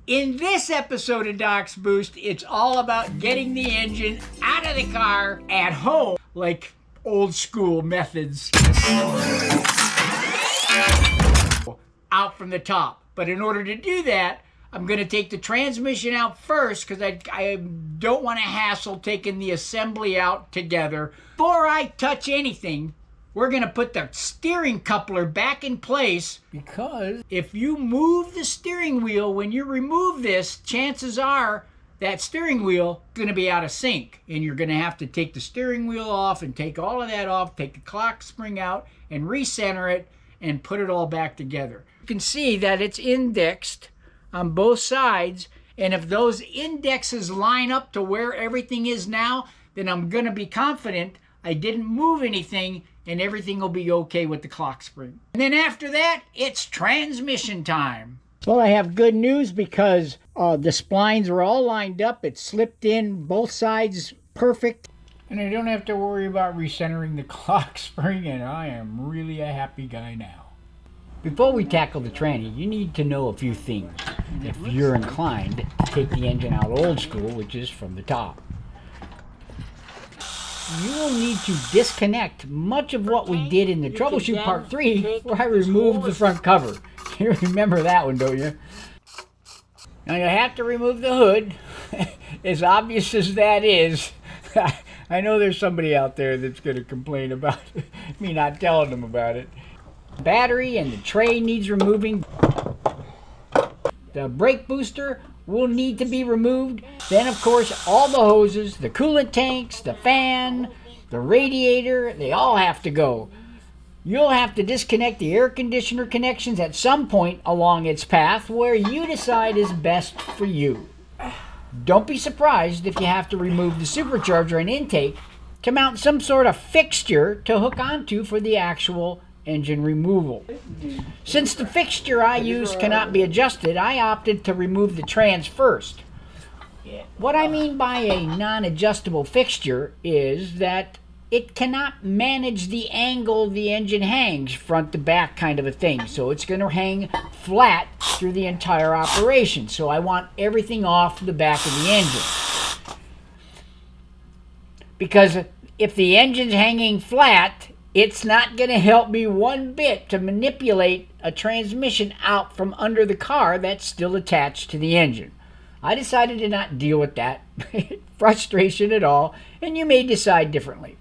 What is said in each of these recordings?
In this episode of Doc's Boost, it's all about getting the engine out of the car at home, like old school methods. Out from the top. But in order to do that, I'm going to take the transmission out first because I don't want to hassle taking the assembly out together. Before I touch anything, we're going to put the steering coupler back in place, because if you move the steering wheel when you remove this, chances are that steering wheel is going to be out of sync, and you're going to have to take the steering wheel off and take all of that off, take the clock spring out and recenter it and put it all back together. You can see that it's indexed on both sides, and if those indexes line up to where everything is now, then I'm going to be confident I didn't move anything and everything will be okay with the clock spring. And then after that, it's transmission time. Well, I have good news because the splines are all lined up. It's slipped in both sides perfect. And I don't have to worry about recentering the clock spring, and I am really a happy guy now. Before we tackle the tranny, you need to know a few things if you're inclined to take the engine out old school, which is from the top. You will need to disconnect much of what we did in the Troubleshoot Part 3, where I removed the front cover. You remember that one, don't you? Now you have to remove the hood. As obvious as that is, I know there's somebody out there that's going to complain about me not telling them about it. The battery and the tray needs removing. The brake booster will need to be removed. Then, of course, all the hoses, the coolant tanks, the fan, the radiator, they all have to go. You'll have to disconnect the air conditioner connections at some point along its path where you decide is best for you. Don't be surprised if you have to remove the supercharger and intake to mount some sort of fixture to hook onto for the actual engine removal. Since the fixture I use cannot be adjusted, I opted to remove the trans first. What I mean by a non-adjustable fixture is that it cannot manage the angle the engine hangs, front to back kind of a thing. So it's going to hang flat through the entire operation. So I want everything off the back of the engine. Because if the engine's hanging flat, it's not going to help me one bit to manipulate a transmission out from under the car that's still attached to the engine. I decided to not deal with that frustration at all, and you may decide differently.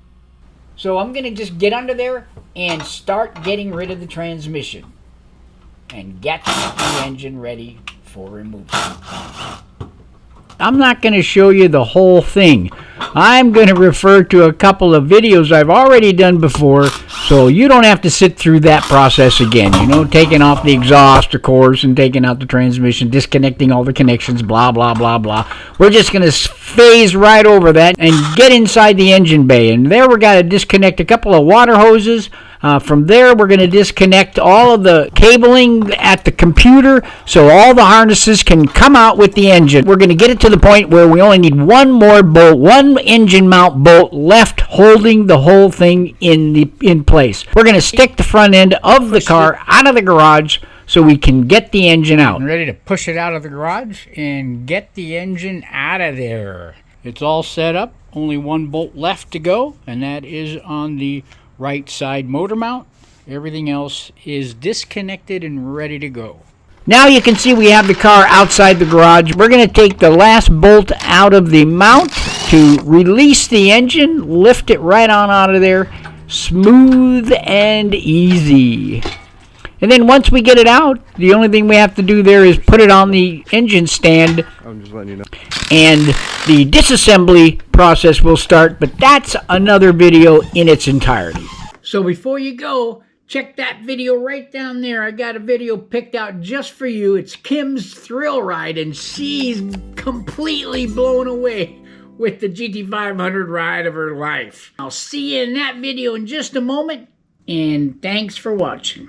So I'm going to just get under there and start getting rid of the transmission and get the engine ready for removal. I'm not going to show you the whole thing. I'm going to refer to a couple of videos I've already done before, so you don't have to sit through that process again. You know, taking off the exhaust, of course, and taking out the transmission, disconnecting all the connections, blah, blah, blah, blah. We're just going to phase right over that and get inside the engine bay. And there we're going to disconnect a couple of water hoses. From there, we're going to disconnect all of the cabling at the computer so all the harnesses can come out with the engine. We're going to get it to the point where we only need one more bolt, one engine mount bolt left holding the whole thing in place. We're going to stick the front end of the car out of the garage so we can get the engine out. I'm ready to push it out of the garage and get the engine out of there. It's all set up. Only one bolt left to go, and that is on the right side motor mount. Everything else is disconnected and ready to go. Now you can see we have the car outside the garage. We're going to take the last bolt out of the mount to release the engine, lift it right on out of there, smooth and easy. And then once we get it out, the only thing we have to do there is put it on the engine stand. I'm just letting you know. And the disassembly process will start, but that's another video in its entirety. So before you go, check that video right down there. I got a video picked out just for you. It's Kim's thrill ride, and she's completely blown away with the GT500 ride of her life. I'll see you in that video in just a moment, and thanks for watching.